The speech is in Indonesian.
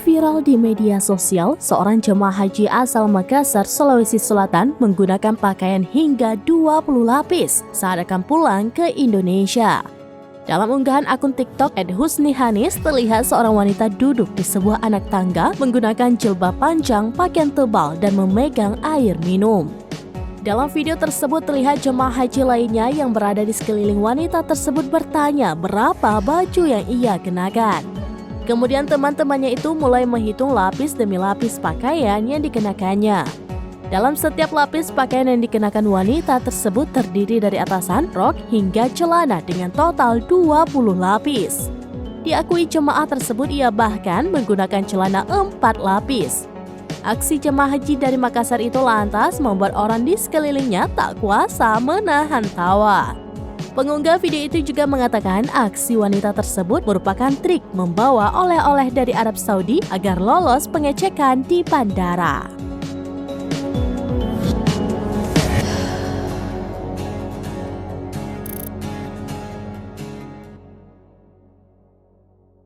Viral di media sosial, seorang jemaah haji asal Makassar, Sulawesi Selatan menggunakan pakaian hingga 20 lapis saat akan pulang ke Indonesia. Dalam unggahan akun TikTok @husnihanis, terlihat seorang wanita duduk di sebuah anak tangga menggunakan jilbab panjang, pakaian tebal, dan memegang air minum. Dalam video tersebut terlihat jemaah haji lainnya yang berada di sekeliling wanita tersebut bertanya berapa baju yang ia kenakan. Kemudian teman-temannya itu mulai menghitung lapis demi lapis pakaian yang dikenakannya. Dalam setiap lapis pakaian yang dikenakan wanita tersebut terdiri dari atasan, rok, hingga celana dengan total 20 lapis. Diakui jemaah tersebut ia bahkan menggunakan celana 4 lapis. Aksi jemaah haji dari Makassar itu lantas membuat orang di sekelilingnya tak kuasa menahan tawa. Pengunggah video itu juga mengatakan aksi wanita tersebut merupakan trik membawa oleh-oleh dari Arab Saudi agar lolos pengecekan di bandara.